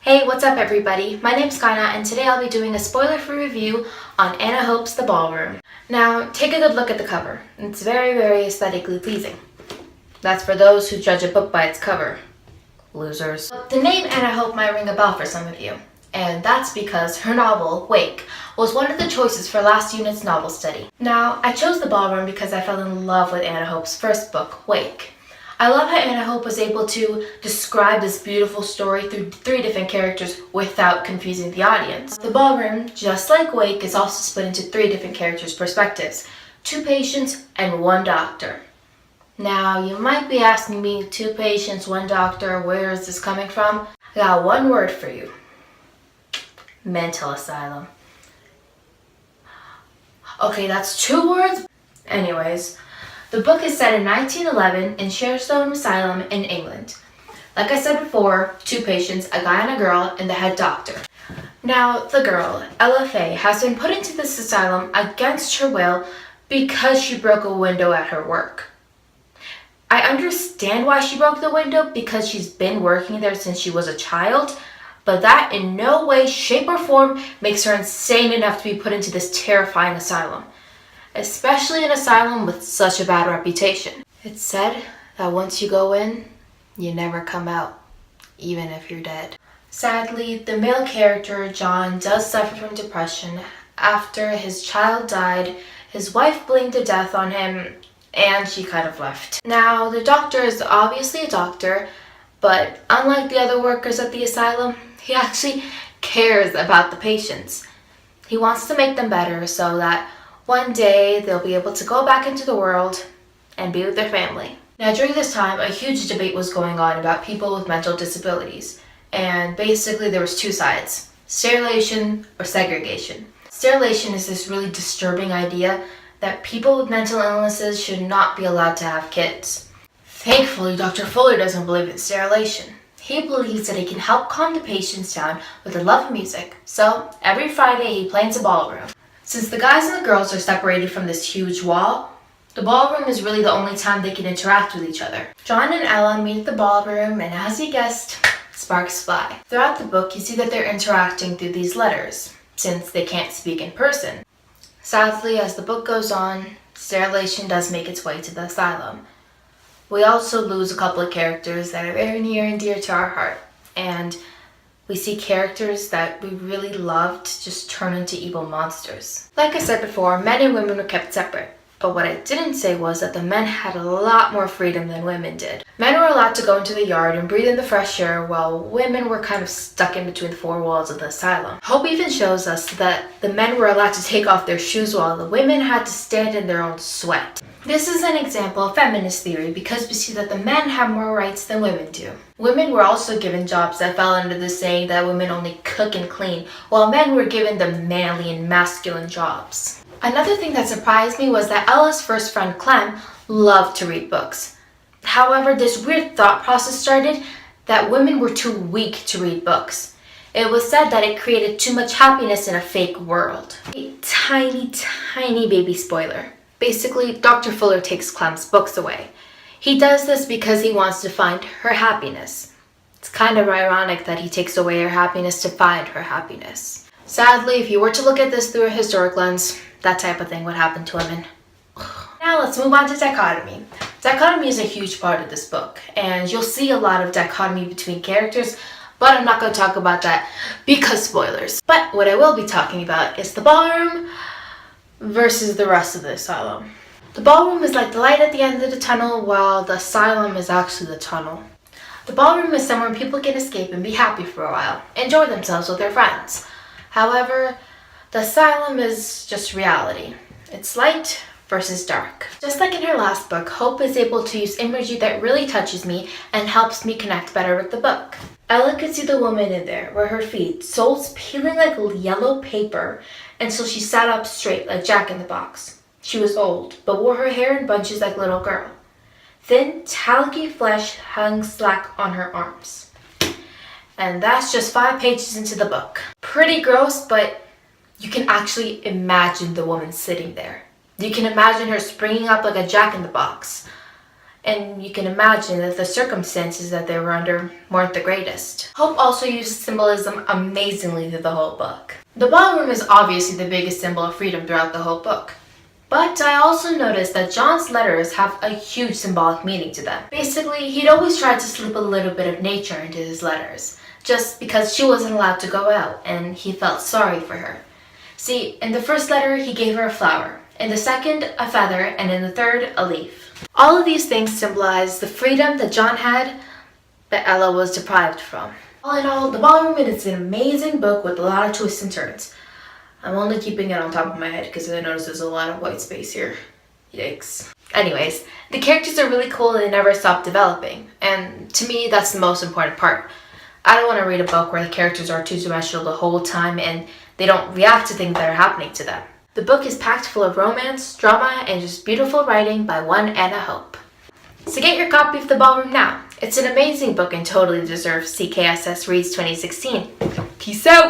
Hey, what's up everybody? My name's Kainaat and today I'll be doing a spoiler-free review on Anna Hope's The Ballroom. Now, take a good look at the cover. It's very, very aesthetically pleasing. That's for those who judge a book by its cover. Losers. The name Anna Hope might ring a bell for some of you, and that's because her novel, Wake, was one of the choices for last unit's novel study. Now, I chose The Ballroom because I fell in love with Anna Hope's first book, Wake. I love how Anna Hope was able to describe this beautiful story through 3 different characters without confusing the audience. The Ballroom, just like Wake, is also split into 3 different characters' perspectives, 2 patients and 1 doctor. Now, you might be asking me, 2 patients, 1 doctor, where is this coming from? I got one word for you. Mental asylum. Okay, that's 2 words? Anyways, the book is set in 1911 in Sherstone Asylum in England. Like I said before, 2 patients, a guy and a girl, and the head doctor. Now, the girl, Ella Faye, has been put into this asylum against her will because she broke a window at her work. I understand why she broke the window because she's been working there since she was a child, but that in no way, shape, or form makes her insane enough to be put into this terrifying asylum. Especially an asylum with such a bad reputation. It's said that once you go in, you never come out, even if you're dead. Sadly, the male character, John, does suffer from depression. After his child died, his wife blamed the death on him, and she kind of left. Now, the doctor is obviously a doctor, but unlike the other workers at the asylum, he actually cares about the patients. He wants to make them better so that one day they'll be able to go back into the world and be with their family. Now, during this time, a huge debate was going on about people with mental disabilities. And basically there was 2 sides, sterilization or segregation. Sterilization is this really disturbing idea that people with mental illnesses should not be allowed to have kids. Thankfully, Dr. Fuller doesn't believe in sterilization. He believes that he can help calm the patients down with the love of music. So every Friday he plans a ballroom. Since the guys and the girls are separated from this huge wall, the ballroom is really the only time they can interact with each other. John and Ella meet at the ballroom, and as you guessed, sparks fly. Throughout the book, you see that they're interacting through these letters, since they can't speak in person. Sadly, as the book goes on, sterilization does make its way to the asylum. We also lose a couple of characters that are very near and dear to our heart, and we see characters that we really loved just turn into evil monsters. Like I said before, men and women were kept separate. But what I didn't say was that the men had a lot more freedom than women did. Men were allowed to go into the yard and breathe in the fresh air, while women were kind of stuck in between the 4 walls of the asylum. Hope even shows us that the men were allowed to take off their shoes while the women had to stand in their own sweat. This is an example of feminist theory because we see that the men have more rights than women do. Women were also given jobs that fell under the saying that women only cook and clean, while men were given the manly and masculine jobs. Another thing that surprised me was that Ella's first friend, Clem, loved to read books. However, this weird thought process started that women were too weak to read books. It was said that it created too much happiness in a fake world. A tiny, tiny baby spoiler. Basically, Dr. Fuller takes Clem's books away. He does this because he wants to find her happiness. It's kind of ironic that he takes away her happiness to find her happiness. Sadly, if you were to look at this through a historic lens, that type of thing would happen to women. Now let's move on to dichotomy. Dichotomy is a huge part of this book, and you'll see a lot of dichotomy between characters, but I'm not going to talk about that because spoilers. But what I will be talking about is the ballroom versus the rest of the asylum. The ballroom is like the light at the end of the tunnel, while the asylum is actually the tunnel. The ballroom is somewhere people can escape and be happy for a while, enjoy themselves with their friends. However, the asylum is just reality. It's light versus dark. Just like in her last book, Hope is able to use imagery that really touches me and helps me connect better with the book. Ella could see the woman in there, where her feet, soles peeling like yellow paper, and so she sat up straight like Jack in the Box. She was old, but wore her hair in bunches like a little girl. Thin, talgy flesh hung slack on her arms. And that's just 5 pages into the book. Pretty gross, but you can actually imagine the woman sitting there. You can imagine her springing up like a Jack in the Box. and you can imagine that the circumstances that they were under weren't the greatest. Hope also uses symbolism amazingly through the whole book. The ballroom is obviously the biggest symbol of freedom throughout the whole book. But I also noticed that John's letters have a huge symbolic meaning to them. Basically, he'd always tried to slip a little bit of nature into his letters, just because she wasn't allowed to go out and he felt sorry for her. See, in the first letter, he gave her a flower, in the second, a feather, and in the third, a leaf. All of these things symbolize the freedom that John had, that Ella was deprived from. All in all, The Ballroom is an amazing book with a lot of twists and turns. I'm only keeping it on top of my head because I noticed there's a lot of white space here. Yikes. Anyways, the characters are really cool and they never stop developing. And to me, that's the most important part. I don't want to read a book where the characters are two-dimensional the whole time and they don't react to things that are happening to them. The book is packed full of romance, drama, and just beautiful writing by one Anna Hope. So get your copy of The Ballroom now. It's an amazing book and totally deserves CKSS Reads 2016. Peace out!